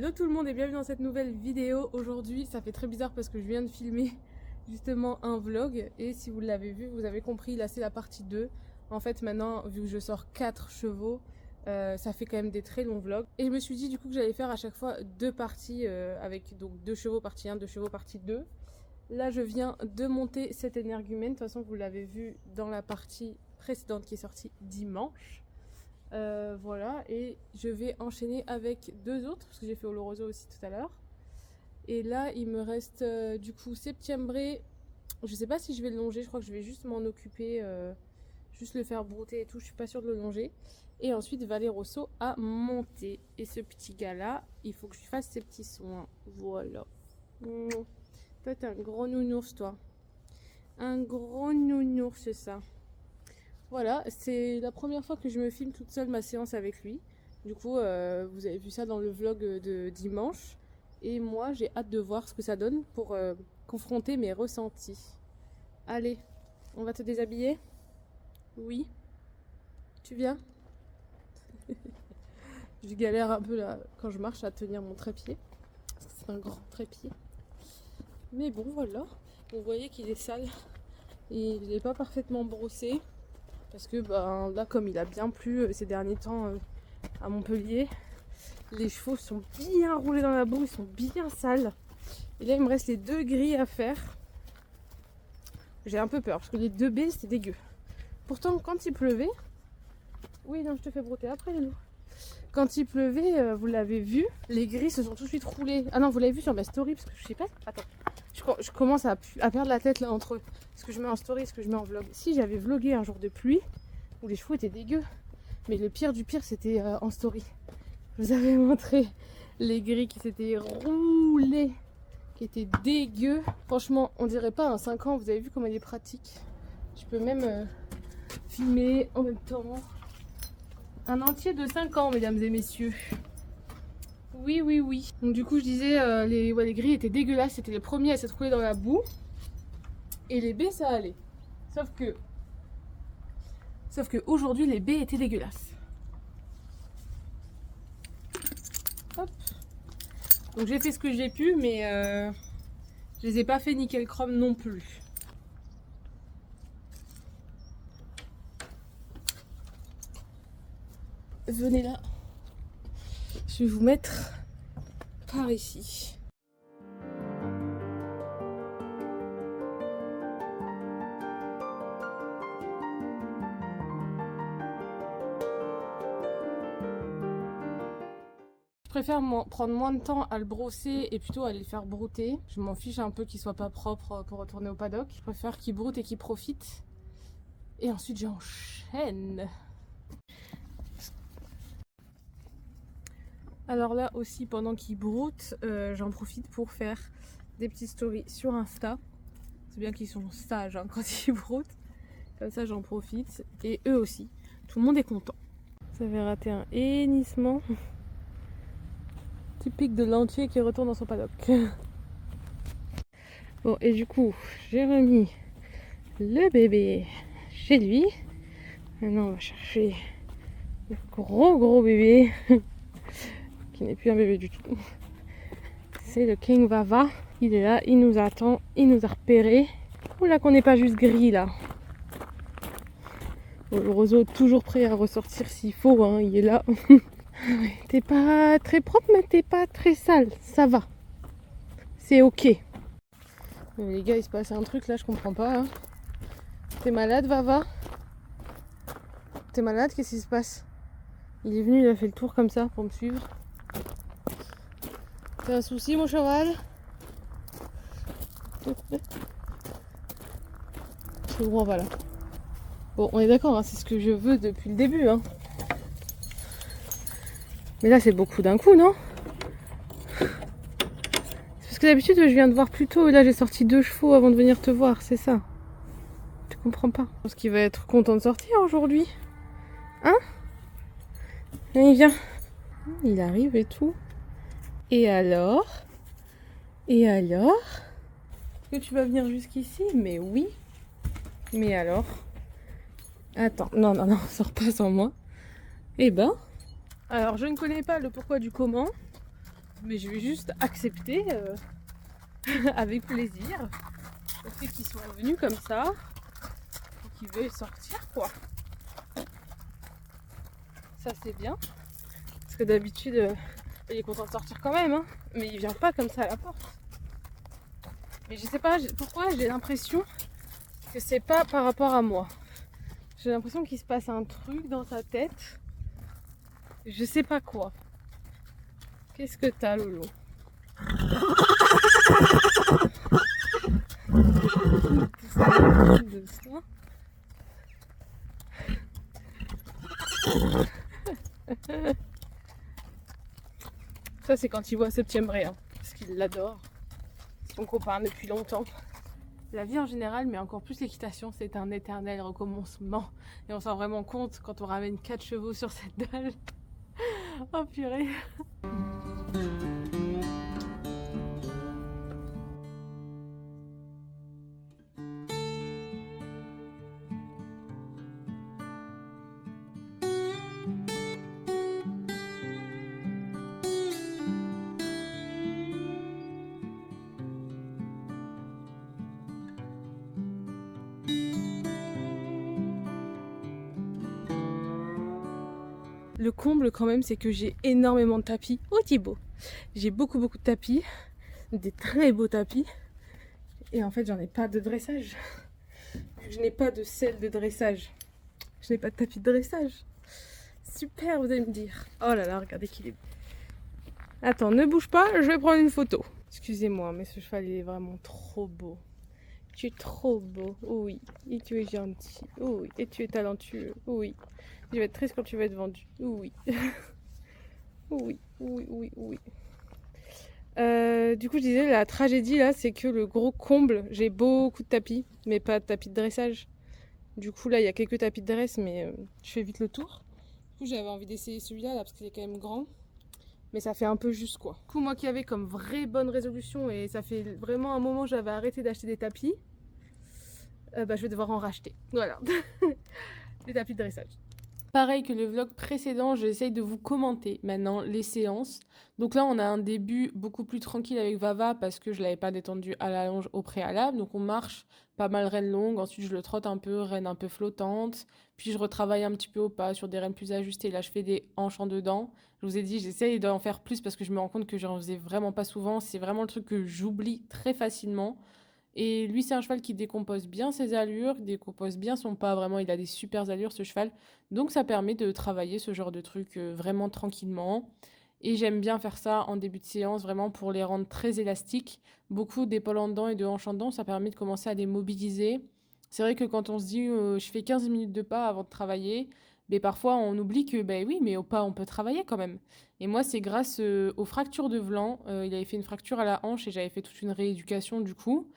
Hello tout le monde et bienvenue dans cette nouvelle vidéo. Aujourd'hui ça fait très bizarre parce que je viens de filmer justement un vlog et si vous l'avez vu vous avez compris, là c'est la partie 2. En fait maintenant vu que je sors 4 chevaux ça fait quand même des très longs vlogs et je me suis dit du coup que j'allais faire à chaque fois deux parties avec donc 2 chevaux partie 1, 2 chevaux partie 2. Là je viens de monter cet énergumène, de toute façon vous l'avez vu dans la partie précédente qui est sortie dimanche. Voilà, et je vais enchaîner avec 2 autres parce que j'ai fait Oloroso aussi tout à l'heure. Et là il me reste du coup Septiembre. Je sais pas si je vais le longer, je crois que je vais juste m'en occuper, juste le faire brouter et tout, je suis pas sûre de le longer. Et ensuite Valeroso à monter. Et ce petit gars là, il faut que je fasse ses petits soins. Voilà. Toi t'es un gros nounours toi. Un gros nounours c'est ça. Voilà, c'est la première fois que je me filme toute seule ma séance avec lui. Du coup, vous avez vu ça dans le vlog de dimanche. Et moi, j'ai hâte de voir ce que ça donne pour confronter mes ressentis. Allez, on va te déshabiller? Oui. Tu viens? Je galère un peu là quand je marche à tenir mon trépied. Parce que c'est un grand trépied. Mais bon, voilà. Vous voyez qu'il est sale. Et il n'est pas parfaitement brossé. Parce que ben, là, comme il a bien plu ces derniers temps à Montpellier, les chevaux sont bien roulés dans la boue, ils sont bien sales. Et là, il me reste les 2 grilles à faire. J'ai un peu peur parce que les 2 baies, c'est dégueu. Pourtant, quand il pleuvait... Oui, non, je te fais brouter après, Lelou. Quand il pleuvait, vous l'avez vu, les grilles se sont tout de suite roulées. Ah non, vous l'avez vu sur ma story parce que je sais pas... Attends, je commence à perdre la tête là entre ce que je mets en story et ce que je mets en vlog. Si j'avais vlogué un jour de pluie où les chevaux étaient dégueux, mais le pire du pire c'était en story. Je vous avais montré les grilles qui s'étaient roulées, qui étaient dégueux. Franchement, on dirait pas un 5 ans, vous avez vu comment il est pratique. Je peux même filmer en même temps. Un entier de 5 ans, mesdames et messieurs. Oui, oui, oui. Donc du coup, je disais, les grilles étaient dégueulasses. C'était les premiers à s'être roulés dans la boue. Et les baies, ça allait. Sauf que aujourd'hui, les baies étaient dégueulasses. Hop. Donc j'ai fait ce que j'ai pu, mais je les ai pas fait nickel chrome non plus. Venez là. Je vais vous mettre par ici. Je préfère prendre moins de temps à le brosser et plutôt aller le faire brouter. Je m'en fiche un peu qu'il soit pas propre pour retourner au paddock. Je préfère qu'il broute et qu'il profite. Et ensuite j'enchaîne. Alors là aussi pendant qu'il broute, j'en profite pour faire des petites stories sur Insta. C'est bien qu'ils sont sages hein, quand ils broutent. Comme ça j'en profite. Et eux aussi. Tout le monde est content. Ça avait raté un hennissement. Typique de l'entier qui retourne dans son paddock. Bon et du coup j'ai remis le bébé chez lui. Maintenant on va chercher le gros bébé qui n'est plus un bébé du tout. C'est le King Vava. Il est là, il nous attend, il nous a repéré. Oula qu'on n'est pas juste gris là. Bon, le roseau toujours prêt à ressortir s'il faut, hein, il est là. T'es pas très propre mais t'es pas très sale, ça va. C'est ok. Mais les gars il se passe un truc là, je comprends pas. Hein. T'es malade Vava? T'es malade? Qu'est-ce qui se passe? Il est venu, il a fait le tour comme ça pour me suivre. T'as un souci mon cheval? C'est bon voilà. Bon on est d'accord, hein, c'est ce que je veux depuis le début. Hein. Mais là c'est beaucoup d'un coup non? Parce que d'habitude je viens de voir plus tôt et là j'ai sorti 2 chevaux avant de venir te voir, c'est ça? Tu comprends pas? Je pense qu'il va être content de sortir aujourd'hui. Hein? Il vient. Il arrive et tout. Et alors? Et alors? Est-ce que tu vas venir jusqu'ici? Mais oui. Mais alors? Attends, non, sors pas sans moi. Eh ben. Alors je ne connais pas le pourquoi du comment. Mais je vais juste accepter avec plaisir le fait qu'ils soient venus comme ça et qu'ils veuillent sortir quoi. Ça c'est bien. Parce que d'habitude il est content de sortir quand même, hein, mais il vient pas comme ça à la porte. Mais je sais pas pourquoi j'ai l'impression que c'est pas par rapport à moi. J'ai l'impression qu'il se passe un truc dans sa tête. Je sais pas quoi. Qu'est-ce que t'as, Lolo? Ça c'est quand il voit Septembre, hein, parce qu'il l'adore. Son copain depuis longtemps. La vie en général, mais encore plus l'équitation, c'est un éternel recommencement. Et on s'en rend vraiment compte quand on ramène 4 chevaux sur cette dalle. Oh purée. Le comble quand même, c'est que j'ai énormément de tapis. Oh Thibaut! J'ai beaucoup de tapis, des très beaux tapis. Et en fait, j'en ai pas de dressage. Je n'ai pas de selle de dressage. Je n'ai pas de tapis de dressage. Super, vous allez me dire. Oh là là, regardez qu'il est... Attends, ne bouge pas, je vais prendre une photo. Excusez-moi, mais ce cheval, il est vraiment trop beau. Tu es trop beau, oui. Et tu es gentil, oui. Et tu es talentueux, oui. Je vais être triste quand tu vas être vendu, oui. Oui. Du coup, je disais, la tragédie là, c'est que le gros comble, j'ai beaucoup de tapis, mais pas de tapis de dressage. Du coup, là, il y a quelques tapis de dresse, mais je fais vite le tour. Du coup, j'avais envie d'essayer celui-là là, parce qu'il est quand même grand. Mais ça fait un peu juste quoi. Du coup, moi qui avais comme vraie bonne résolution, et ça fait vraiment un moment que j'avais arrêté d'acheter des tapis, je vais devoir en racheter. Voilà. Des tapis de dressage. Pareil que le vlog précédent, j'essaye de vous commenter maintenant les séances. Donc là, on a un début beaucoup plus tranquille avec Vava parce que je ne l'avais pas détendu à la longe au préalable. Donc on marche pas mal reine longue, ensuite je le trotte un peu, reine un peu flottante. Puis je retravaille un petit peu au pas sur des reines plus ajustées. Là, je fais des hanches en dedans. Je vous ai dit, j'essaye d'en faire plus parce que je me rends compte que j'en faisais vraiment pas souvent. C'est vraiment le truc que j'oublie très facilement. Et lui, c'est un cheval qui décompose bien ses allures, décompose bien son pas. Vraiment, il a des super allures, ce cheval. Donc, ça permet de travailler ce genre de truc vraiment tranquillement. Et j'aime bien faire ça en début de séance, vraiment pour les rendre très élastiques. Beaucoup d'épaules en dedans et de hanches en dedans, ça permet de commencer à les mobiliser. C'est vrai que quand on se dit je fais 15 minutes de pas avant de travailler, mais parfois on oublie que ben oui, mais au pas on peut travailler quand même. Et moi, c'est grâce aux fractures de Vlan. Il avait fait une fracture à la hanche et j'avais fait toute une rééducation du coup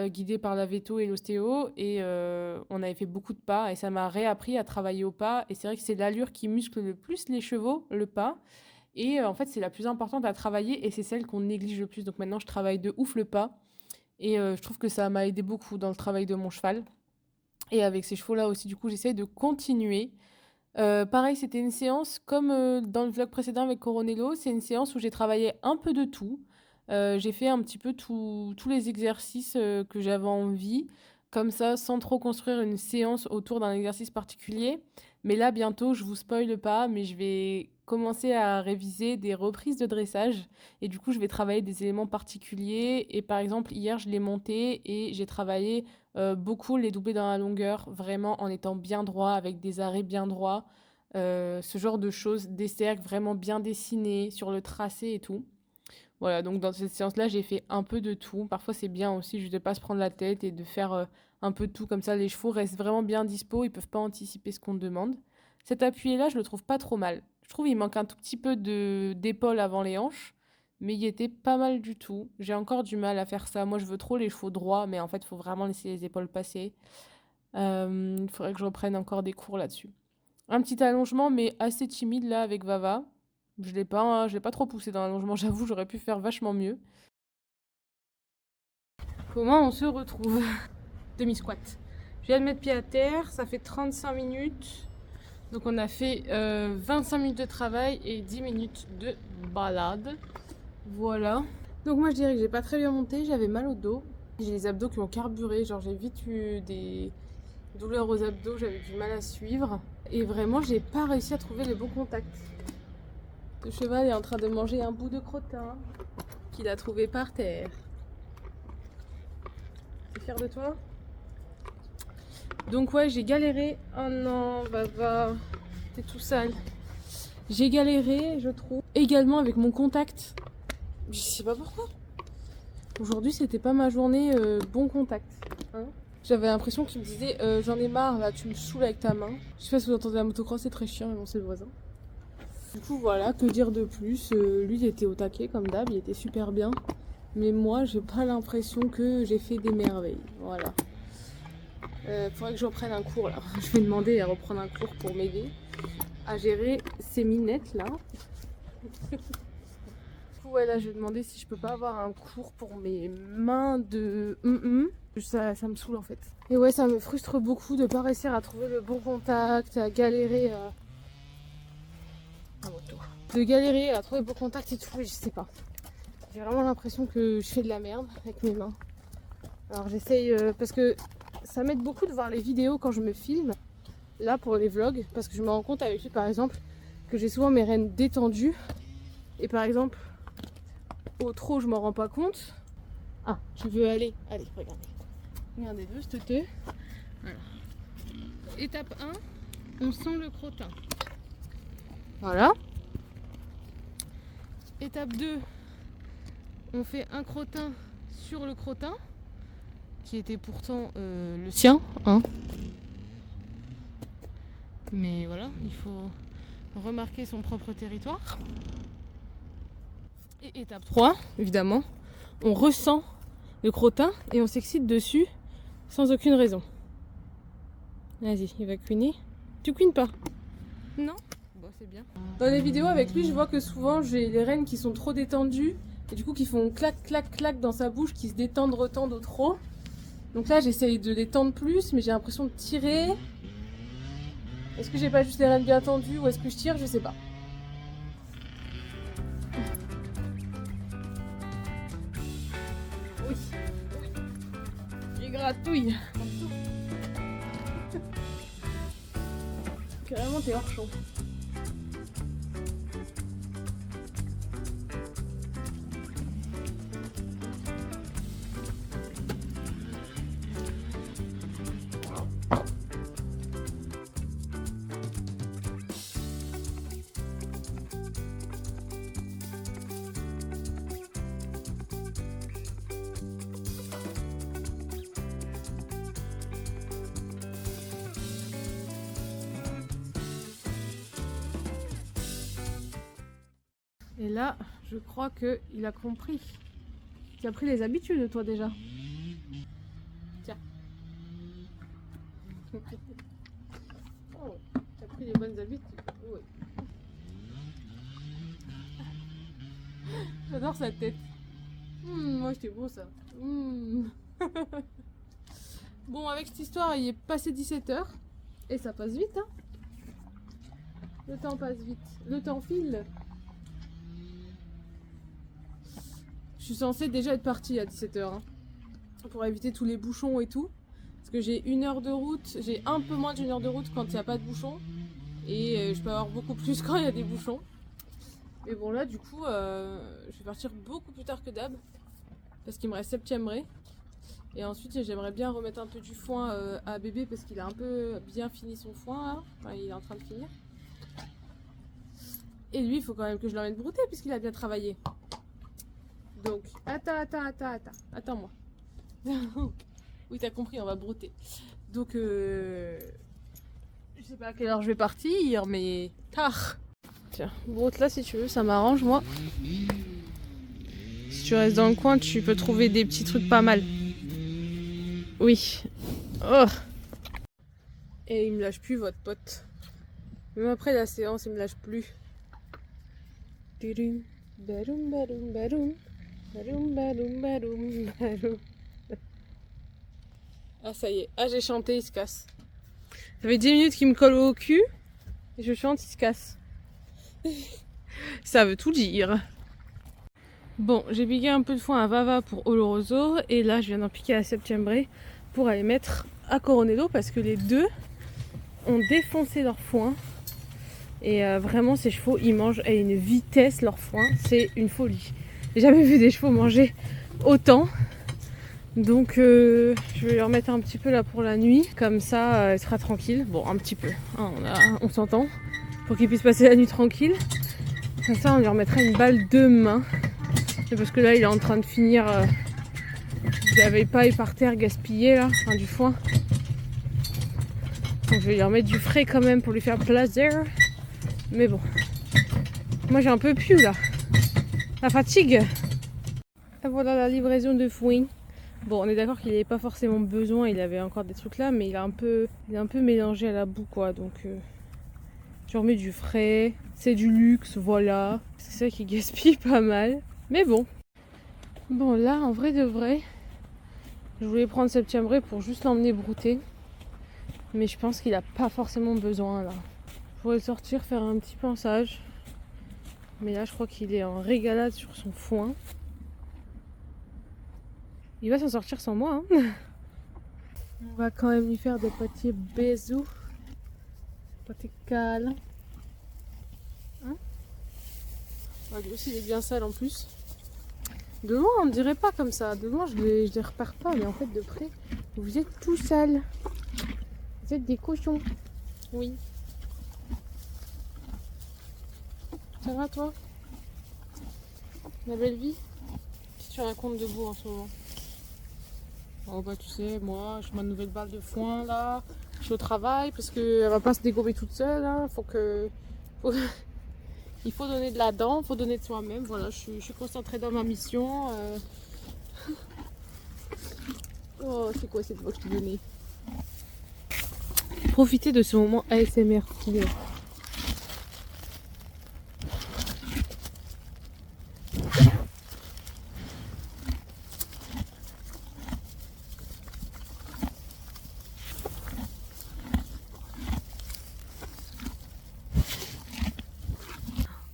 guidée par la véto et l'ostéo. Et on avait fait beaucoup de pas et ça m'a réappris à travailler au pas. Et c'est vrai que c'est l'allure qui muscle le plus les chevaux, le pas. Et en fait, c'est la plus importante à travailler et c'est celle qu'on néglige le plus. Donc maintenant, je travaille de ouf le pas. Et je trouve que ça m'a aidé beaucoup dans le travail de mon cheval. Et avec ces chevaux-là aussi, du coup, j'essaye de continuer. Pareil, c'était une séance comme dans le vlog précédent avec Coronello. C'est une séance où j'ai travaillé un peu de tout. J'ai fait un petit peu tous les exercices que j'avais envie, comme ça, sans trop construire une séance autour d'un exercice particulier. Mais là, bientôt, je vous spoile pas, mais je vais commencer à réviser des reprises de dressage. Et du coup, je vais travailler des éléments particuliers. Et par exemple, hier, je l'ai monté et j'ai travaillé beaucoup les doublés dans la longueur, vraiment en étant bien droit, avec des arrêts bien droits. Ce genre de choses, des cercles vraiment bien dessinés sur le tracé et tout. Voilà, donc dans cette séance-là, j'ai fait un peu de tout. Parfois, c'est bien aussi juste de ne pas se prendre la tête et de faire un peu de tout. Comme ça, les chevaux restent vraiment bien dispo, ils peuvent pas anticiper ce qu'on demande. Cet appuyé-là, je le trouve pas trop mal. Je trouve qu'il manque un tout petit peu d'épaule avant les hanches, mais il était pas mal du tout. J'ai encore du mal à faire ça. Moi, je veux trop les chevaux droits, mais en fait, il faut vraiment laisser les épaules passer. Il faudrait que je reprenne encore des cours là-dessus. Un petit allongement, mais assez timide là avec Vava. Je l'ai pas trop poussé dans l'allongement, j'avoue, j'aurais pu faire vachement mieux. Comment on se retrouve? Demi-squat. Je viens de mettre pied à terre, ça fait 35 minutes. Donc on a fait 25 minutes de travail et 10 minutes de balade. Voilà. Donc moi je dirais que j'ai pas très bien monté, j'avais mal au dos. J'ai les abdos qui ont carburé, genre j'ai vite eu des douleurs aux abdos, j'avais du mal à suivre. Et vraiment j'ai pas réussi à trouver le bon contact. Le cheval est en train de manger un bout de crottin qu'il a trouvé par terre. T'es fier de toi? Donc ouais, j'ai galéré. Oh non, va, t'es tout sale. J'ai galéré, je trouve. Également avec mon contact. Je sais pas pourquoi. Aujourd'hui, c'était pas ma journée bon contact. Hein, j'avais l'impression qu'il me disait j'en ai marre là, tu me saoules avec ta main. Je sais pas si vous entendez la motocross, c'est très chiant, mais bon, c'est le voisin. Du coup, voilà, que dire de plus. Lui, il était au taquet comme d'hab, il était super bien. Mais moi, j'ai pas l'impression que j'ai fait des merveilles. Voilà. Faudrait que je reprenne un cours là. Je vais demander à reprendre un cours pour m'aider à gérer ces minettes là. Ouais, là je vais demander si je peux pas avoir un cours pour mes mains de ça me saoule en fait. Et ouais, ça me frustre beaucoup de pas réussir à trouver le bon contact, à galérer de galérer à trouver le bon contact et tout, je sais pas. J'ai vraiment l'impression que je fais de la merde avec mes mains. Alors j'essaye parce que ça m'aide beaucoup de voir les vidéos quand je me filme là pour les vlogs, parce que je me rends compte avec lui par exemple que j'ai souvent mes rênes détendues et par exemple au trot je m'en rends pas compte. Ah, tu veux aller? Allez, regardez deux, s'il te plaît. Voilà. Étape 1, on sent le crottin. Voilà. Étape 2, on fait un crottin sur le crottin qui était pourtant le sien, hein. Mais voilà, il faut remarquer son propre territoire. Et étape 3, évidemment, on ressent le crottin et on s'excite dessus sans aucune raison. Vas-y, il va couiner. Tu couines pas? Non? Bon, c'est bien. Dans les vidéos avec lui, je vois que souvent j'ai les rênes qui sont trop détendues et du coup qui font clac clac clac dans sa bouche, qui se détendent, retendent trop. Donc là, j'essaye de les tendre plus, mais j'ai l'impression de tirer. Est-ce que j'ai pas juste les rênes bien tendues ou est-ce que je tire? Je sais pas. Oui. Il gratouille. Carrément, t'es hors champ. Et là, je crois qu'il a compris. Tu as pris les habitudes, toi, déjà. Tiens. Oh, tu as pris les bonnes habitudes. Oui. J'adore sa tête. Moi, c'était beau, ça. Bon, avec cette histoire, il est passé 17h. Et ça passe vite, hein. Le temps passe vite. Le temps file. Je suis censée déjà être partie à 17h hein, pour éviter tous les bouchons et tout. Parce que j'ai 1 heure de route, j'ai un peu moins d'1 heure de route quand il n'y a pas de bouchons. Et je peux avoir beaucoup plus quand il y a des bouchons. Mais bon là du coup, je vais partir beaucoup plus tard que d'hab. Parce qu'il me reste septièmbré. Et ensuite j'aimerais bien remettre un peu du foin à bébé parce qu'il a un peu bien fini son foin là. Enfin il est en train de finir. Et lui il faut quand même que je l'emmène brouter puisqu'il a bien travaillé. Donc, attends-moi. Oui, t'as compris, on va brouter. Donc, je sais pas à quelle heure je vais partir, mais tard. Tiens, broute là si tu veux, ça m'arrange moi. Si tu restes dans le coin, tu peux trouver des petits trucs pas mal. Oui. Oh. Et il me lâche plus, votre pote. Même après la séance, il me lâche plus. Badoum, badoum, badoum. Badoum, badoum, badoum, badoum. Ah ça y est, ah j'ai chanté, il se casse. Ça fait 10 minutes qu'il me colle au cul et je chante, il se casse. Ça veut tout dire. Bon, j'ai piqué un peu de foin à Vava pour Oloroso et là je viens d'en piquer à Septembre pour aller mettre à Coronello parce que les deux ont défoncé leur foin et vraiment ces chevaux ils mangent à une vitesse leur foin, c'est une folie. J'ai jamais vu des chevaux manger autant. Donc je vais leur mettre un petit peu là pour la nuit, comme ça elle sera tranquille. Bon, un petit peu, hein, on s'entend, pour qu'ils puissent passer la nuit tranquille. Comme ça on lui remettra une balle demain. Parce que là il est en train de finir il avait paille par terre gaspillé là, enfin, du foin. Donc je vais lui remettre du frais quand même pour lui faire plaisir. Mais bon, moi j'ai un peu pu là, la fatigue. Et voilà la livraison de foin. Bon, on est d'accord qu'il n'avait pas forcément besoin, il avait encore des trucs là, mais il est un peu mélangé à la boue quoi. Donc je remets du frais, c'est du luxe, voilà. C'est ça qui gaspille pas mal. Mais bon. Bon là, en vrai de vrai, je voulais prendre Septembre pour juste l'emmener brouter. Mais je pense qu'il a pas forcément besoin là. Je pourrais le sortir, faire un petit pansage. Mais là, je crois qu'il est en régalade sur son foin. Il va s'en sortir sans moi. Hein. On va quand même lui faire des petits bisous. Petits câlins. Hein? Ouais, lui aussi, il est bien sale en plus. De loin, on ne dirait pas comme ça. De loin, je les repère pas. Mais en fait, de près, vous êtes tout sales. Vous êtes des cochons. Oui. Ça va, toi? La belle vie? Qu'est-ce que tu racontes debout en ce moment? Oh bah tu sais, moi j'ai ma nouvelle balle de foin là, je suis au travail parce qu'elle va pas se dégommer toute seule, hein. Il faut donner de la dent, il faut donner de soi-même, voilà, je suis concentrée dans ma mission. Oh c'est quoi cette voix que je t'ai donnée? Profitez de ce moment ASMR stylé.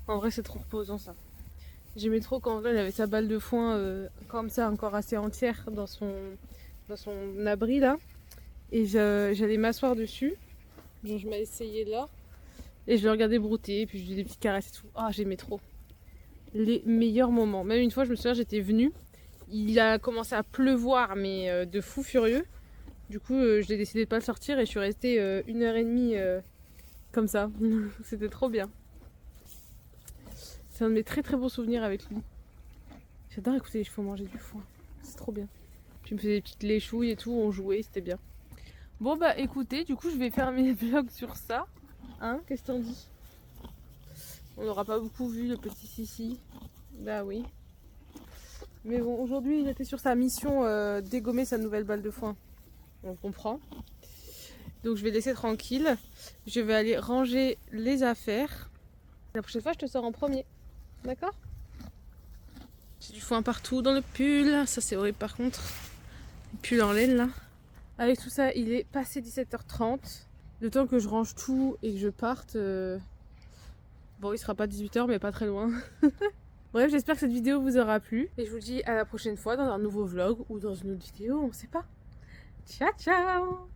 En vrai c'est trop reposant ça. J'aimais trop quand elle avait sa balle de foin comme ça encore assez entière dans son abri là. Et j'allais m'asseoir dessus. Donc je m'asseyais là. Et je le regardais brouter. Et puis je faisais des petites caresses et tout. Ah j'aimais trop. Les meilleurs moments. Même une fois je me souviens j'étais venue. Il a commencé à pleuvoir mais de fou furieux. Du coup j'ai décidé de pas le sortir et je suis restée 1h30 comme ça. C'était trop bien. C'est un de mes très très beaux souvenirs avec lui. J'adore écouter les chevaux manger du foin. C'est trop bien. Puis il me faisait des petites léchouilles et tout, on jouait, c'était bien. Bon bah écoutez, du coup je vais faire mes vlogs sur ça. Hein, qu'est-ce que t'en dis? On n'aura pas beaucoup vu le petit Sissi. Bah oui. Mais bon, aujourd'hui il était sur sa mission dégommer sa nouvelle balle de foin. On comprend. Donc je vais laisser tranquille. Je vais aller ranger les affaires. La prochaine fois je te sors en premier. D'accord? J'ai du foin partout dans le pull. Ça c'est horrible par contre. Le pull en laine là. Avec tout ça, il est passé 17h30. Le temps que je range tout et que je parte. Bon, il sera pas 18h mais pas très loin. Bref, j'espère que cette vidéo vous aura plu. Et je vous dis à la prochaine fois dans un nouveau vlog ou dans une autre vidéo, on sait pas. Ciao ciao!